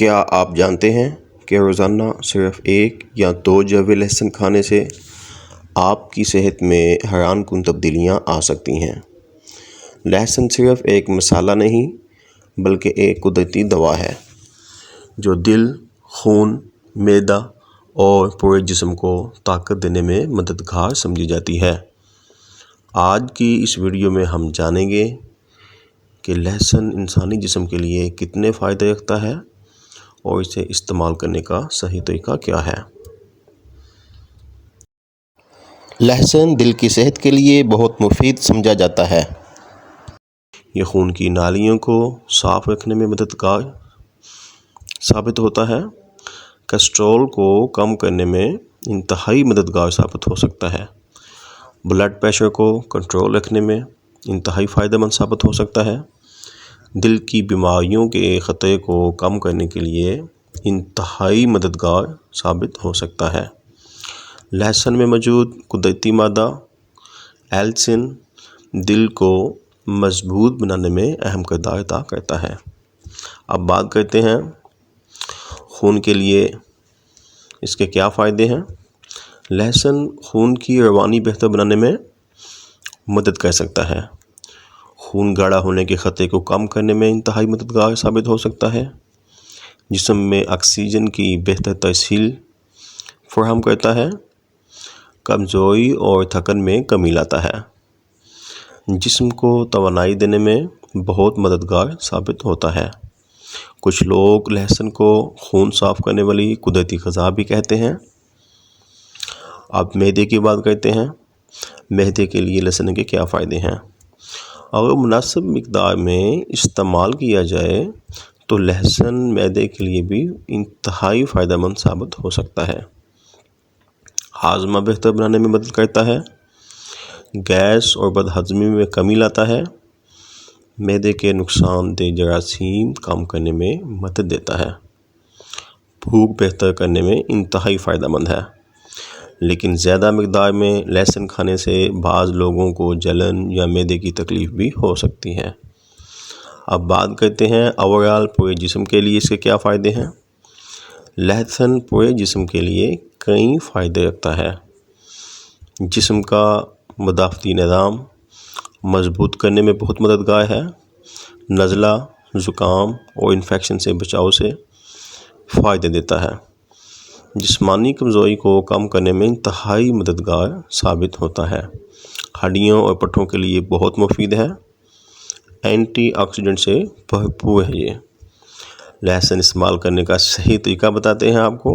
کیا آپ جانتے ہیں کہ روزانہ صرف 1 یا 2 جوے لہسن کھانے سے آپ کی صحت میں حیران کن تبدیلیاں آ سکتی ہیں؟ لہسن صرف ایک مسالہ نہیں بلکہ ایک قدرتی دوا ہے جو دل، خون، معدہ اور پورے جسم کو طاقت دینے میں مددگار سمجھی جاتی ہے۔ آج کی اس ویڈیو میں ہم جانیں گے کہ لہسن انسانی جسم کے لیے کتنے فائدے رکھتا ہے اور اسے استعمال کرنے کا صحیح طریقہ کیا ہے۔ لہسن دل کی صحت کے لیے بہت مفید سمجھا جاتا ہے۔ یہ خون کی نالیوں کو صاف رکھنے میں مددگار ثابت ہوتا ہے، کولیسٹرول کو کم کرنے میں انتہائی مددگار ثابت ہو سکتا ہے، بلڈ پریشر کو کنٹرول رکھنے میں انتہائی فائدہ مند ثابت ہو سکتا ہے، دل کی بیماریوں کے خطرے کو کم کرنے کے لیے انتہائی مددگار ثابت ہو سکتا ہے۔ لہسن میں موجود قدرتی مادہ ایلسن دل کو مضبوط بنانے میں اہم کردار ادا کرتا ہے۔ اب بات کرتے ہیں خون کے لیے اس کے کیا فائدے ہیں۔ لہسن خون کی روانی بہتر بنانے میں مدد کر سکتا ہے، خون گاڑھا ہونے کے خطرے کو کم کرنے میں انتہائی مددگار ثابت ہو سکتا ہے، جسم میں آکسیجن کی بہتر ترسیل فراہم کرتا ہے، کمزوری اور تھکن میں کمی لاتا ہے، جسم کو توانائی دینے میں بہت مددگار ثابت ہوتا ہے۔ کچھ لوگ لہسن کو خون صاف کرنے والی قدرتی غذا بھی کہتے ہیں۔ اب معدے کی بات کرتے ہیں۔ معدے کے لیے لہسن کے کیا فائدے ہیں؟ اگر مناسب مقدار میں استعمال کیا جائے تو لہسن معدے کے لیے بھی انتہائی فائدہ مند ثابت ہو سکتا ہے۔ ہاضمہ بہتر بنانے میں مدد کرتا ہے، گیس اور بد ہضمی میں کمی لاتا ہے، معدے کے نقصان دہ جراثیم کم کرنے میں مدد دیتا ہے، بھوک بہتر کرنے میں انتہائی فائدہ مند ہے۔ لیکن زیادہ مقدار میں لہسن کھانے سے بعض لوگوں کو جلن یا معدے کی تکلیف بھی ہو سکتی ہے۔ اب بات کرتے ہیں اوورآل پورے جسم کے لیے اس کے کیا فائدے ہیں۔ لہسن پورے جسم کے لیے کئی فائدے رکھتا ہے۔ جسم کا مدافعتی نظام مضبوط کرنے میں بہت مددگار ہے، نزلہ، زکام اور انفیکشن سے بچاؤ سے فائدے دیتا ہے، جسمانی کمزوری کو کم کرنے میں انتہائی مددگار ثابت ہوتا ہے، ہڈیوں اور پٹھوں کے لیے بہت مفید ہے، اینٹی آکسیڈنٹ سے بھرپور ہے۔ یہ لہسن استعمال کرنے کا صحیح طریقہ بتاتے ہیں آپ کو۔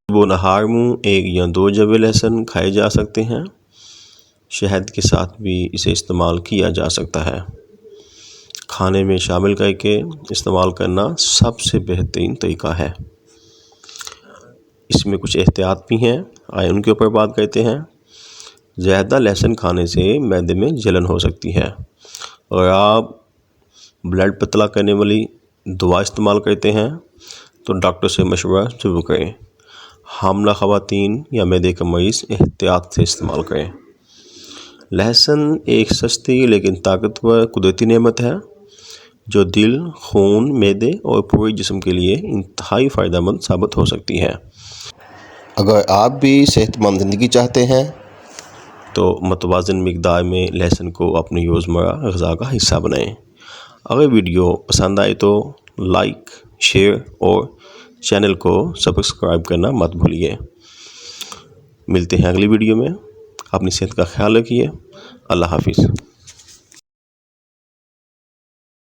صبح و نہار میں 1 یا 2 جوے لہسن کھائے جا سکتے ہیں، شہد کے ساتھ بھی اسے استعمال کیا جا سکتا ہے۔ کھانے میں شامل کر کے استعمال کرنا سب سے بہترین طریقہ ہے۔ اس میں کچھ احتیاط بھی ہیں، آئے ان کے اوپر بات کرتے ہیں۔ زیادہ لہسن کھانے سے معدے میں جلن ہو سکتی ہے، اور آپ بلڈ پتلا کرنے والی دوا استعمال کرتے ہیں تو ڈاکٹر سے مشورہ ضرور کریں۔ حاملہ خواتین یا معدے کا مریض احتیاط سے استعمال کریں۔ لہسن ایک سستی لیکن طاقتور قدرتی نعمت ہے جو دل، خون، معدے اور پورے جسم کے لیے انتہائی فائدہ مند ثابت ہو سکتی ہے۔ اگر آپ بھی صحت مند زندگی چاہتے ہیں تو متوازن مقدار میں لہسن کو اپنی روزمرہ غذا کا حصہ بنائیں۔ اگر ویڈیو پسند آئے تو لائک، شیئر اور چینل کو سبسکرائب کرنا مت بھولیے۔ ملتے ہیں اگلی ویڈیو میں۔ اپنی صحت کا خیال رکھیے۔ اللہ حافظ۔